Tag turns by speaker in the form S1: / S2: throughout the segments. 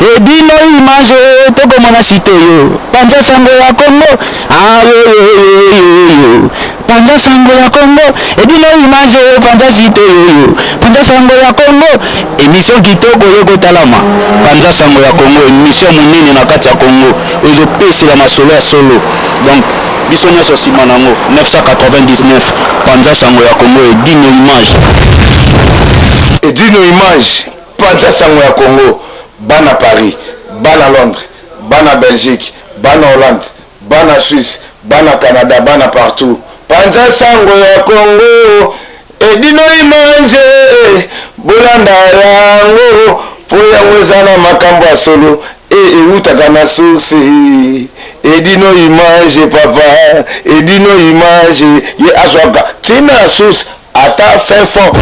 S1: et dino image toko mona sitoyo panja sango ya Congo ayo panja sango ya Congo et dino image panja sitoyo panja sango ya Congo émission kitoko yoko talama panja sango ya Congo émission munene na kati ya Congo ozo pesi la masolo ya solo donc biso nyonso nsima nango 999 panja sango ya Congo et dino image
S2: panja sango ya Congo bana Paris bana Londres bana Belgique bana Hollande bana Suisse bana Canada bana partout panja sango ya Congo edino image bolanda yango po yango ezana makambo ya solo eutaka na source edino image papa edino image ye azwaka tina ya source ata fin fort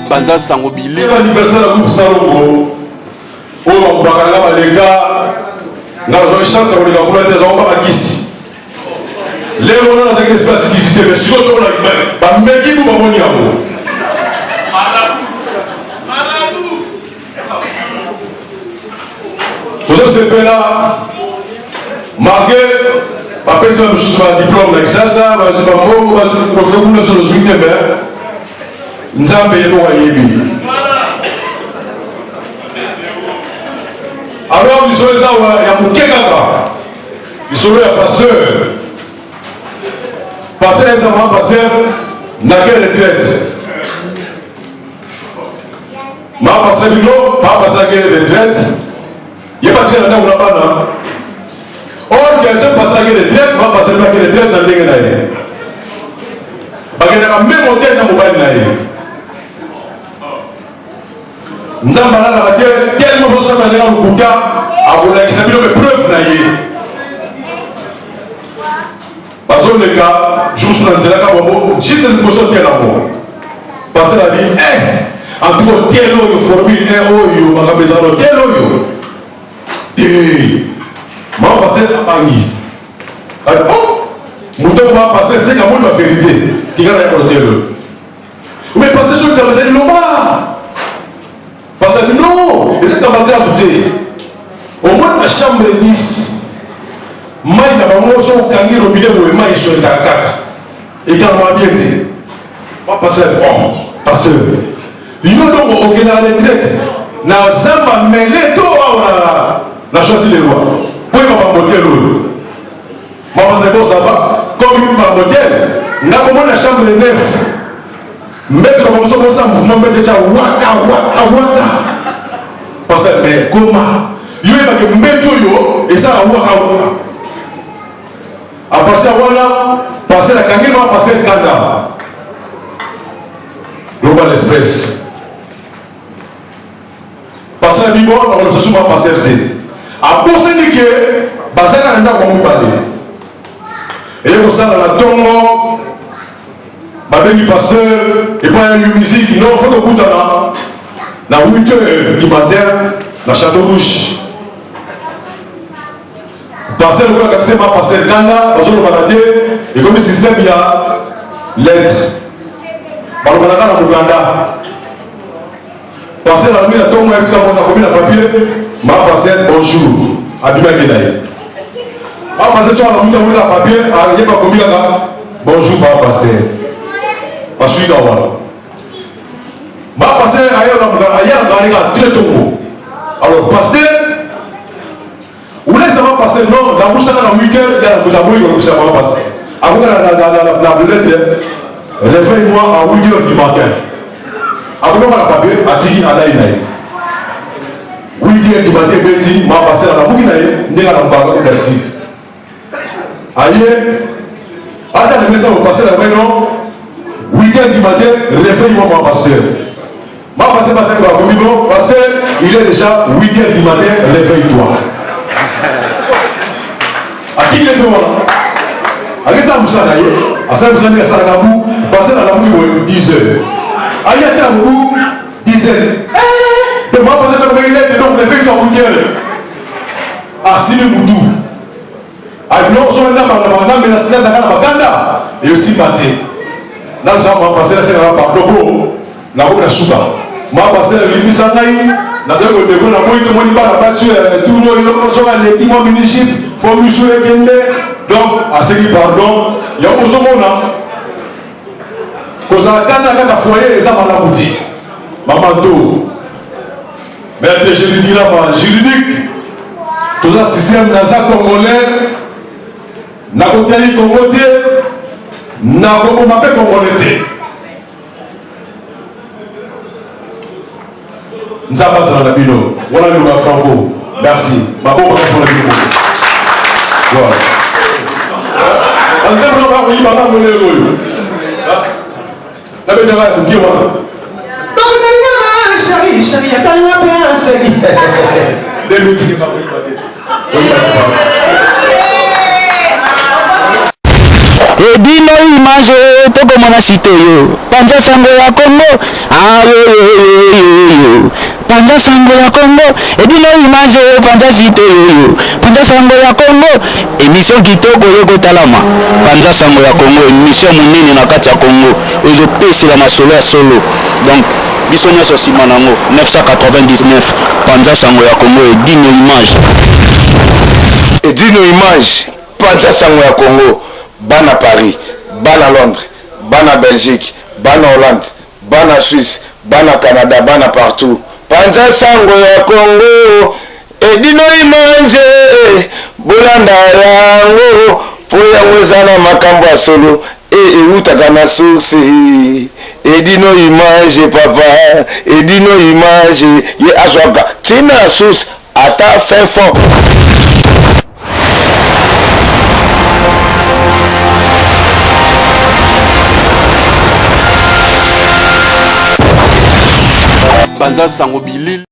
S3: Panda sango bilé
S4: anniversaire à groupe Salongo oh bakanga balega na zo chance ko leka kula teza omba bakisi lero na za espace kisi te mais siko to na ba meki bu baboni yango tout ça c'est pela marqué après ça je suis un diplôme d'exercice ba je ba mo ba je professeur pour le solo suite mais nzambe yebo wayebi alors bisolo eza ya moke kaka bisolo ya pasteur ezama pasteur na ke retraite ma pasteur bino pa pasteur ke retraite ye patika na ndako na bana or quelqu'un pasteur ke retraite ma pasteur ba ke retraite na ndenge na ye bakendaka même hotel na mobali na ye nzamba alaka te tellement bosala ndenge lokuta akolakisa bino preuve na ye bazoleka jour na nzela ka bongo juste liboso te nango parce na bi en tout cas tel oyo formule 1 oyo makambo ezala tel oyo te mama passe abangi moto mama passe seka moni ba vérité kingana ya kolotelo mais passe sur le bazali loma parce que non, il est en gravité. Au moins la chambre 10, maï n'a pas mangé au kangi robinet où il maï sur le kaka. Et quand on va bien dire, parce que il nous donne au Kenya à la retraite. Na zamba mêlé tout na choisi les rois. Pour il m'a pas modèle. Ma c'est bon ça va. Comme il m'a modèle, n'a pas la chambre 9. Mettre comme ça, ça mouvement mettre déjà waka parce que mais comment il va que mettre yo et ça waka à partir voilà passer la kangi va passer le kanda global express passer la bibo on le fait passer à poser ni que basaka nda ko mubale et ko ça la tongo babengi pasteur et pas une musique non faut que kutana na 8h du matin na Château Rouge pasteur ko ka tsema pasteur kanda bazolo balade et comme système il y a lettre balo balaka na muganda pasteur la nuit na tongo est-ce qu'on a commis la papier ma pasteur bonjour abima kenaye ma pasteur sur la muta la papier a yeba commis la bonjour ma pasteur parce que ma pasteur ailleurs dans les très alors pasteur ou là ça va passer non la bouche dans le week-end il y a la bouche comme ça va passer avant la lettre réveille-moi à 8h du matin avant la papier à Tigi à Naïnaï 8h du matin Betty ma pasteur la bouche n'est pas encore d'habitude ailleurs attends le message au pasteur la maison 8h du matin, réveille-moi mon pasteur. Ma pasteur matin, pasteur, il est déjà 8h du matin, réveille-toi. À qui il est devant là? À qui ça vous a d'ailleurs? À ça vous a dit à Sarakabou, pasteur à la boue 10h. Aïe, à la boue 10h. Eh, ma pasteur, ça me dit, donc réveille-toi 8h. À Sini Boudou. alors so na bana mais na sila zakana baganda et aussi maté dans ça on va passer la série par propos na ko na suba ma passer la limisa ngai na ça ko deko na moi to moni ba ba sur tout le so ka les mo miniship faut musu ekende donc à ce qui pardon il y a aussi mon ko za kana kaka foyer eza malamu te mamanto maître juridique tout ça système na ça congolais na kotali Congo te na Congo mape congolais te nzamba zala na bino wana loba franco merci maboko kasi na bino voilà anzamba ba ko yiba ba mo lelo yo na be dara ko kiwa donc dali na chéri atali na pe aseki de mutiki ba ko yiba te
S1: edino image tokomona sitoyo panza sango ya Congo ayoyoyoyo panza sango ya Congo edino image panza sitoyo panza sango ya Congo émission kitoko yokotalama panza sango ya Congo émission monene na kati ya Congo ezopesela masolo ya solo donc biso nyonso nsima nango 999 panza sango ya Congo edino image
S2: panza sango ya Congo bana Paris, bana Londres, bana Belgique, bana Hollande, bana Suisse, bana Canada, bana partout. Panza sango ya Congo, edino imanje, bolanda yango, po yango ezana makambo ya solo, eutaka na source. Edino image papa, edino image, ye azwaka, tina source, ata fin fort.
S3: Panza sango bilili